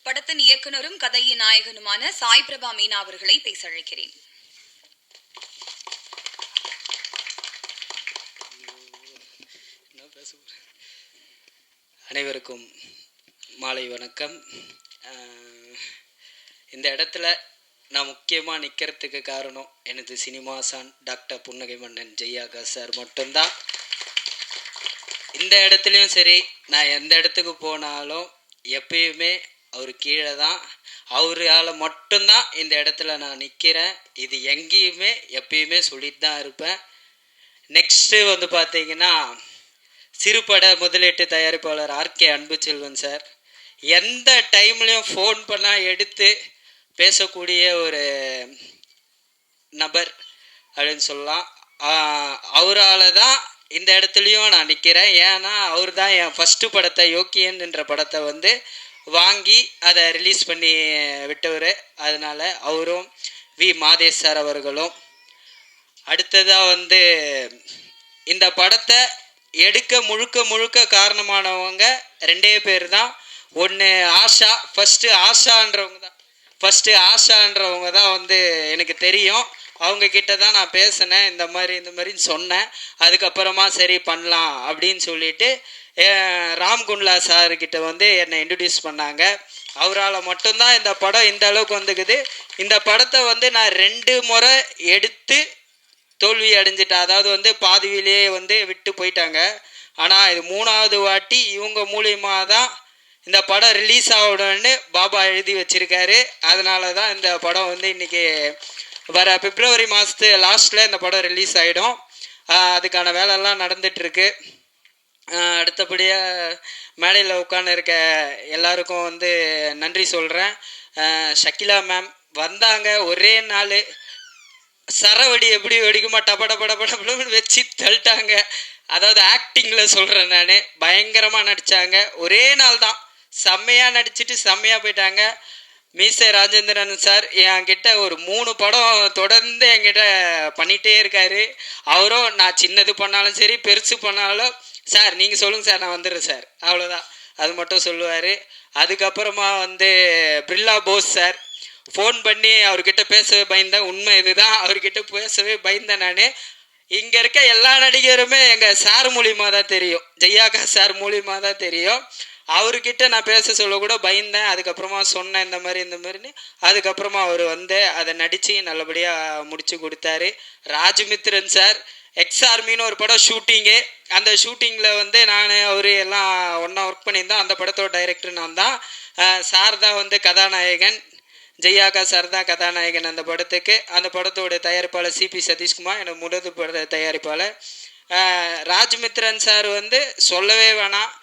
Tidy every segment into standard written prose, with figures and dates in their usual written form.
படத்தின் இயக்குனரும் கதையின் நாயகனுமான சாய் பிரபா மீனா அவர்களை பேச அழைக்கிறேன். அனைவருக்கும் மாலை வணக்கம். இந்த இடத்துல நான் முக்கியமாக நிற்கிறதுக்கு காரணம் எனது சினிமாசான் டாக்டர் புன்னகை மன்னன் ஜெய்யாகா சார் மட்டும்தான். இந்த இடத்துலையும் சரி, நான் எந்த இடத்துக்கு போனாலும் எப்பயுமே அவர் கீழே தான், அவரால் மட்டும்தான் இந்த இடத்துல நான் நிற்கிறேன். இது எங்கேயுமே எப்பயுமே சொல்லிட்டு தான் இருப்பேன். நெக்ஸ்ட்டு வந்து பார்த்தீங்கன்னா, சிறுபட முதலீட்டு தயாரிப்பாளர் ஆர்கே அன்புச்செல்வன் சார் எந்த டைம்லையும் ஃபோன் பண்ணால் எடுத்து பேசக்கூடிய ஒரு நபர் அப்படின்னு சொல்லலாம். அவரால் தான் இந்த இடத்துலையும் நான் நிற்கிறேன். ஏன்னா அவர் தான் என் ஃபஸ்ட்டு படத்தை யோக்கியன் என்ற படத்தை வந்து வாங்கி அதை ரிலீஸ் பண்ணி விட்டவர். அதனால் அவரும் வி மாதேஷ் சார் அவர்களும், அடுத்ததாக வந்து இந்த படத்தை எடுக்க முழுக்க காரணமானவங்க ரெண்டே பேர் தான். ஒன்று ஆஷா, ஃபஸ்ட்டு ஆஷான்றவங்க தான் வந்து எனக்கு தெரியும். அவங்க கிட்ட தான் நான் பேசினேன், இந்த மாதிரின்னு சொன்னேன். அதுக்கப்புறமா சரி பண்ணலாம் அப்படின்னு சொல்லிட்டு ராம்குன்லா சார்கிட்ட வந்து என்னை இன்ட்ரடியூஸ் பண்ணாங்க. அவரால் மட்டும்தான் இந்த படம் இந்த அளவுக்கு வந்துக்குது. இந்த படத்தை வந்து நான் 2 முறை எடுத்து தோல்வி அடைஞ்சிட்டேன். அதாவது வந்து பாதியிலேயே வந்து விட்டு போயிட்டாங்க. ஆனால் இது 3வது வாட்டி இவங்க மூலியமாக தான் இந்த படம் ரிலீஸ் ஆகணும்னு பாபா எழுதி வச்சிருக்காரு. அதனால தான் இந்த படம் வந்து இன்றைக்கி வர பிப்ரவரி மாதத்து லாஸ்ட்டில் இந்த படம் ரிலீஸ் ஆகிடும். அதுக்கான வேலையெல்லாம் நடந்துகிட்ருக்கு. அடுத்தபடியாக மேடையில் உட்காந்து இருக்க எல்லாருக்கும் வந்து நன்றி சொல்கிறேன். ஷக்கிலா மேம் வந்தாங்க, ஒரே நாள் சரவடி எப்படி வெடிக்குமா டபடபடபடன்னு வச்சு தள்ளிட்டாங்க. அதாவது ஆக்டிங்கில் சொல்கிறேன் நான், பயங்கரமாக நடித்தாங்க. ஒரே நாள் தான் செம்மையாக நடிச்சுட்டு செம்மையாக போயிட்டாங்க. மீசை ராஜேந்திரன் சார் என்கிட்ட ஒரு 3 படம் தொடர்ந்து என்கிட்ட பண்ணிகிட்டே இருக்கார். அவரும் நான் சின்னது பண்ணாலும் சரி பெருசு பண்ணாலும், சார் நீங்கள் சொல்லுங்கள் சார், நான் வந்துடுறேன் சார், அவ்வளோதான், அது மட்டும் சொல்லுவார். அதுக்கப்புறமா வந்து பிர்லா போஸ் சார் ஃபோன் பண்ணி அவர்கிட்ட பேசவே பயந்தேன். உண்மை இதுதான், அவர்கிட்ட பேசவே பயந்தேன் நான். இங்கே இருக்க எல்லா நடிகருமே எங்கள் சார் மூலியமாக தான் தெரியும், ஜெய்யாகா சார் மூலியமாக தான் தெரியும். அவர்கிட்ட நான் பேச சொல்ல கூட பயந்தேன். அதுக்கப்புறமா சொன்னேன் இந்த மாதிரின்னு. அதுக்கப்புறமா அவர் வந்து அதை நடித்து நல்லபடியாக முடித்து கொடுத்தாரு. ராஜ்மித்ரன் சார் எக்ஸ் ஆர்மின்னு ஒரு படம் ஷூட்டிங்கு. அந்த ஷூட்டிங்கில் வந்து நான் அவர் எல்லாம் ஒன்றா ஒர்க் பண்ணியிருந்தோம். அந்த படத்தோட டைரக்டர் நான் தான். சார் தான் வந்து கதாநாயகன், ஜெய்யாகா சார் தான் கதாநாயகன் அந்த படத்துக்கு. அந்த படத்தோட தயாரிப்பாளர் சிபி சதீஷ்குமார், எனக்கு முதல் பட தயாரிப்பாளர். ராஜ்மித்ரன் சார் வந்து சொல்லவே வேணாம்,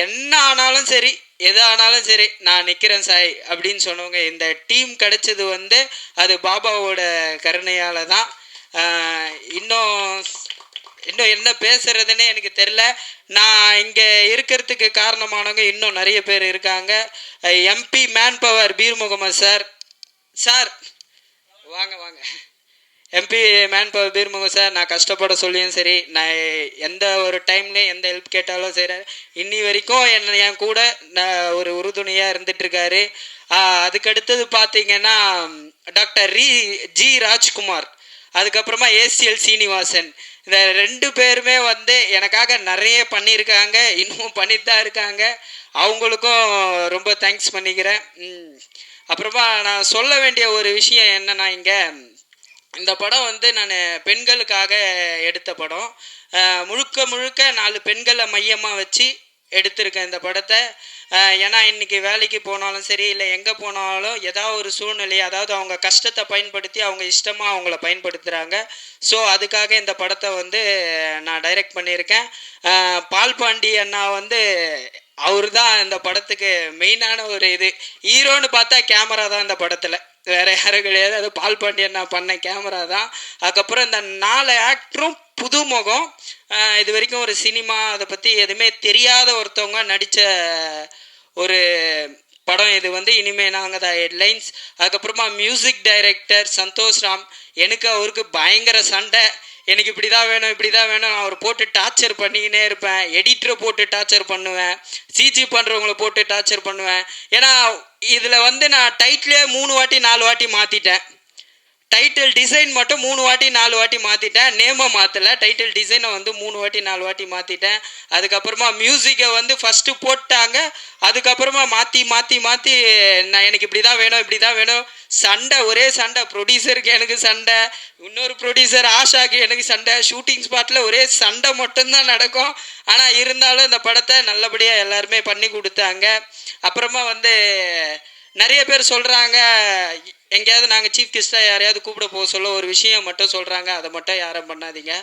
என்ன ஆனாலும் சரி எது ஆனாலும் சரி நான் நிற்கிறேன் சாய் அப்படின்னு சொன்னவங்க. இந்த டீம் கிடைச்சது வந்து அது பாபாவோட கருணையால் தான். இன்னும் என்ன பேசுறதுன்னே எனக்கு தெரில. நான் இங்கே இருக்கிறதுக்கு காரணமானவங்க இன்னும் நிறைய பேர் இருக்காங்க. MP man power Peer Mohammed sir, sir வாங்க MP man power Peer Mohammed sir, நான் கஷ்டப்பட சொல்லியும் சரி, நான் எந்த ஒரு டைம்லேயும் எந்த ஹெல்ப் கேட்டாலும் சரி, இன்னி வரைக்கும் என் கூட ஒரு உறுதுணையாக இருந்துகிட்ருக்காரு. அதுக்கடுத்தது பார்த்தீங்கன்னா டாக்டர் ஜி ராஜ்குமார், அதுக்கப்புறமா ஏசிஎல் சீனிவாசன், இந்த 2 பேருமே வந்து எனக்காக நிறைய பண்ணியிருக்காங்க, இன்னும் பண்ணிட்டு தான் இருக்காங்க. அவங்களுக்கும் ரொம்ப தேங்க்ஸ் பண்ணிக்கிறேன். அப்புறமா நான் சொல்ல வேண்டிய ஒரு விஷயம் என்னன்னா, இங்கே இந்த படம் வந்து நான் பெண்களுக்காக எடுத்த படம். முழுக்க 4 பெண்களை மையமாக வச்சு எடுத்திருக்கேன் இந்த படத்தை. ஏன்னா இன்றைக்கி வேலைக்கு போனாலும் சரி, இல்லை எங்கே போனாலும் ஏதாவது ஒரு சூழ்நிலை, அதாவது அவங்க கஷ்டத்தை பயன்படுத்தி அவங்க இஷ்டமாக அவங்கள பயன்படுத்துகிறாங்க. ஸோ அதுக்காக இந்த படத்தை வந்து நான் டைரக்ட் பண்ணியிருக்கேன். பால் பாண்டி அண்ணா வந்து அவர் தான் இந்த படத்துக்கு மெயினான ஒரு ஹீரோன்னு பார்த்தா கேமரா தான் இந்த படத்தில், வேறு யாரும் கிடையாது. அது பால் பாண்டியன் நான் பண்ண கேமரா தான். அதுக்கப்புறம் இந்த 4 ஆக்டரும் புது முகம். இது வரைக்கும் ஒரு சினிமா அதை பற்றி எதுவுமே தெரியாத ஒருத்தவங்க நடித்த ஒரு படம் இது வந்து. இனிமேல் நாங்கள் தான் ஹெட்லைன்ஸ். அதுக்கப்புறமா மியூசிக் டைரக்டர் சந்தோஷ் ராம், எனக்கு அவருக்கு பயங்கர சண்டை. எனக்கு இப்படி தான் வேணும் நான் அவர் போட்டு டார்ச்சர் பண்ணிக்கினே இருப்பேன். எடிட்டரை போட்டு டார்ச்சர் பண்ணுவேன், சிஜி பண்ணுறவங்கள போட்டு டார்ச்சர் பண்ணுவேன். ஏன்னா இதில் வந்து நான் டைட்டிலே 3 வாட்டி 4 வாட்டி மாற்றிட்டேன். டைட்டில் டிசைன் மட்டும் 3 வாட்டி 4 வாட்டி மாற்றிட்டேன். நேமை மாற்றலை, டைட்டில் டிசைனை வந்து 3 வாட்டி 4 வாட்டி மாற்றிட்டேன். அதுக்கப்புறமா மியூசிக்கை வந்து ஃபஸ்ட்டு போட்டாங்க, அதுக்கப்புறமா மாற்றி மாற்றி மாற்றி நான் எனக்கு இப்படி தான் வேணும் இப்படி தான் வேணும், சண்டை, ஒரே சண்டை. ப்ரொடியூசருக்கு எனக்கு சண்டை, இன்னொரு ப்ரொடியூசர் ஆஷாக்கு எனக்கு சண்டை. ஷூட்டிங் ஸ்பாட்டில் ஒரே சண்டை மட்டும்தான் நடக்கும். ஆனால் இருந்தாலும் இந்த படத்தை நல்லபடியாக எல்லாருமே பண்ணி கொடுத்தாங்க. அப்புறமா வந்து நிறைய பேர் சொல்கிறாங்க, எங்கேயாவது நாங்கள் சீஃப் கெஸ்ட்டாக யாரையாவது கூப்பிட போக சொல்ல ஒரு விஷயம் மட்டும் சொல்கிறாங்க, அதை மட்டும் யாரும் பண்ணாதீங்க.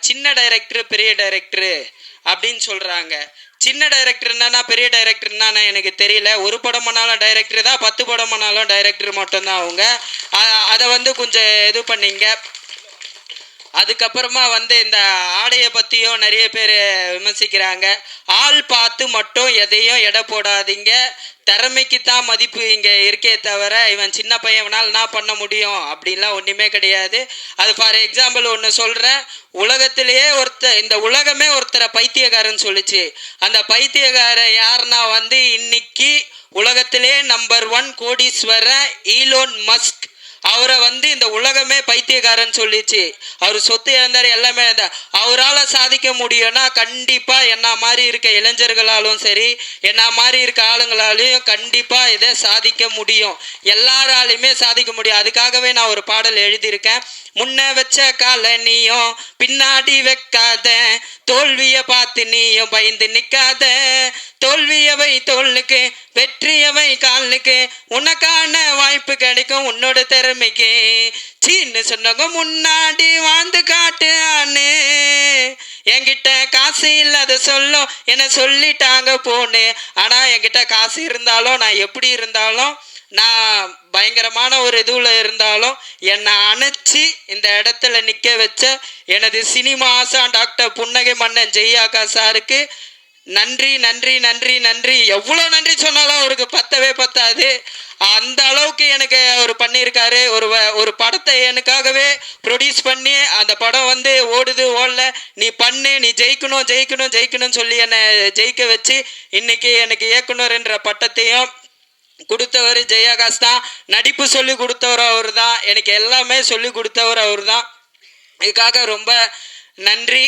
சின்ன டைரக்டரு பெரிய டைரக்டரு அப்படின்னு சொல்கிறாங்க. சின்ன டைரக்டர் என்னன்னா பெரிய டைரக்டர் என்னன்னா எனக்கு தெரியல. ஒரு படம் பண்ணாலும் டைரக்டர் தான், 10 படம் பண்ணாலும் டைரக்டர் மட்டும்தான் அவங்க. அதை வந்து கொஞ்சம் இது பண்ணிங்க. அதுக்கப்புறமா வந்து இந்த ஆடையை பற்றியும் நிறைய பேர் விமர்சிக்கிறாங்க. ஆள் பார்த்து மட்டும் எதையும் எடை போடாதீங்க, திறமைக்கு தான் மதிப்பு இங்கே இருக்கே தவிர இவன் சின்ன பையனால் என்ன பண்ண முடியும் அப்படின்லாம் ஒன்றுமே கிடையாது. அது ஃபார் எக்ஸாம்பிள் ஒன்று சொல்கிறேன். உலகத்திலேயே இந்த உலகமே ஒருத்தரை பைத்தியக்காரன்னு சொல்லிச்சு. அந்த பைத்தியக்காரன் யாருன்னா வந்து இன்னைக்கு உலகத்திலே நம்பர் 1 கோடீஸ்வரன் ஈலோன் மஸ்க். அவரை வந்து இந்த உலகமே பைத்தியக்காரன் சொல்லிச்சு. அவர் சொத்து இழந்தார், எல்லாமே இழந்தார். அவரால் சாதிக்க முடியும்னா கண்டிப்பாக என்ன மாதிரி இருக்க இளைஞர்களாலும் சரி, என்ன மாதிரி இருக்க ஆளுங்களாலையும் கண்டிப்பாக இதை சாதிக்க முடியும். எல்லாராலையுமே சாதிக்க முடியும். அதுக்காகவே நான் ஒரு பாடல் எழுதியிருக்கேன். முன்ன வச்ச கால நீயும் பின்னாடி வைக்காத, தோல்வியை பார்த்து நீயும் பயந்து நிற்காத, தோல்வியவை தோல்லுக்கு வெற்றியவை காலுக்கு, உனக்கான வாய்ப்பு கிடைக்கும் உன்னோட திறமைக்கு. சீன்னு சொன்னவங்க முன்னாடி வாழ்ந்து காட்டு ஆனே, என்கிட்ட காசு இல்லாத சொல்லும் என்ன சொல்லிட்டாங்க போன்னு. ஆனால் என்கிட்ட காசு இருந்தாலும் நான் எப்படி இருந்தாலும் நான் பயங்கரமான ஒரு இதுவில் இருந்தாலும் என்னை அணைச்சி இந்த இடத்துல நிற்க வச்ச எனது சினிமா ஆசான் டாக்டர் புன்னகை மன்னன் ஜெய்யாக்கா சாருக்கு நன்றி நன்றி நன்றி நன்றி. எவ்வளோ நன்றி சொன்னாலும் அவருக்கு பத்தவே பத்தாது. அந்த அளவுக்கு எனக்கு அவர் பண்ணியிருக்காரு. ஒரு படத்தை எனக்காகவே ப்ரொடியூஸ் பண்ணி அந்த படம் வந்து ஓடுது ஓடல, நீ பண்ணு, நீ ஜெயிக்கணும் ஜெயிக்கணும் ஜெயிக்கணும்னு சொல்லி என்னை ஜெயிக்க வச்சு இன்னைக்கு எனக்கு இயக்குனர்ன்ற பட்டத்தையும் கொடுத்தவர் ஜெயாகாஷ் தான். நடிப்பு சொல்லி கொடுத்தவர் அவர் தான், எனக்கு எல்லாமே சொல்லி கொடுத்தவர் அவர் தான். இதுக்காக ரொம்ப நன்றி.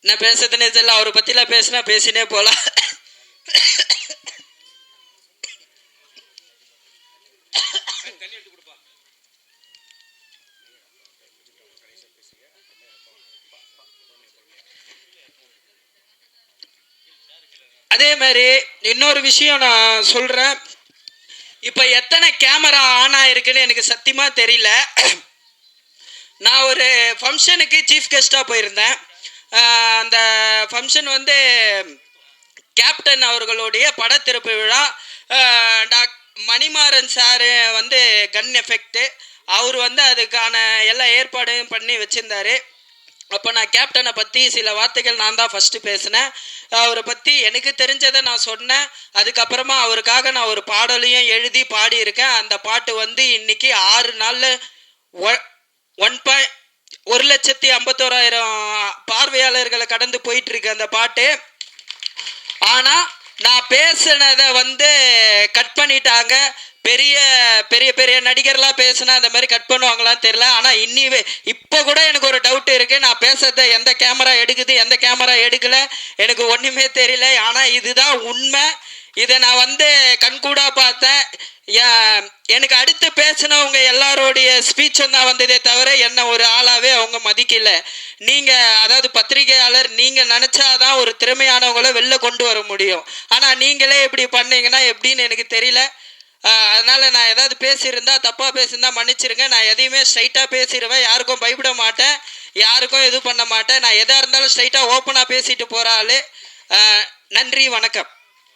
நான் பேசுறதுனே தெரியல, அவரை பற்றிலாம் பேசினா பேசினே போகலாம். அதே மாதிரி இன்னொரு விஷயம் நான் சொல்கிறேன். இப்போ எத்தனை கேமரா ஆன் ஆயிருக்குன்னு எனக்கு சத்தியமாக தெரியல. நான் ஒரு ஃபங்க்ஷனுக்கு சீஃப் கெஸ்ட்டாக போயிருந்தேன். அந்த ஃபங்க்ஷன் வந்து கேப்டன் அவர்களுடைய படத்திறப்பு விழா. மணிமாறன் சார் வந்து கன் எஃபெக்ட்டு, அவர் வந்து அதுக்கான எல்லா ஏற்பாடையும் பண்ணி வச்சுருந்தாரு. அப்போ நான் கேப்டனை பற்றி சில வார்த்தைகள் நான் தான் ஃபஸ்ட்டு பேசினேன். அவரை பற்றி எனக்கு தெரிஞ்சதை நான் சொன்னேன். அதுக்கப்புறமா அவருக்காக நான் ஒரு பாடலையும் எழுதி பாடியிருக்கேன். அந்த பாட்டு வந்து இன்னைக்கு 6 நாளில் 1,51,000 பார்வையாளர்களை கடந்து போயிட்டுருக்கு அந்த பாட்டு. ஆனால் நான் பேசினதை வந்து கட் பண்ணிட்டாங்க. பெரிய பெரிய பெரிய நடிகர்லாம் பேசுனா அந்த மாதிரி கட் பண்ணுவாங்களான்னு தெரியல. ஆனால் இப்போ கூட எனக்கு ஒரு டவுட் இருக்குது. நான் பேசுறத எந்த கேமரா எடுக்குது எந்த கேமரா எடுக்கலை எனக்கு ஒன்றுமே தெரியல. ஆனால் இதுதான் உண்மை. இதை நான் வந்து கண்கூடாக பார்த்தேன். எனக்கு அடுத்து பேசினவங்க எல்லாரோடைய ஸ்பீச்சும் தான் வந்ததே தவிர என்ன ஒரு ஆளாகவே அவங்க மதிக்கலை. நீங்கள் அதாவது பத்திரிகையாளர், நீங்கள் நினச்சாதான் ஒரு திறமையானவங்கள வெளில கொண்டு வர முடியும். ஆனால் நீங்களே இப்படி பண்ணீங்கன்னா எப்படின்னு எனக்கு தெரியல. அதனால் நான் ஏதாவது பேசியிருந்தா தப்பாக பேசியிருந்தா மன்னிச்சிருங்க. நான் எதையுமே ஸ்ட்ரைட்டாக பேசிடுவேன், யாருக்கும் பயப்பட மாட்டேன், யாருக்கும் இது பண்ண மாட்டேன். நான் எதாக இருந்தாலும் ஸ்ட்ரைட்டாக ஓப்பனாக பேசிட்டு போகிற ஆள். நன்றி, வணக்கம்.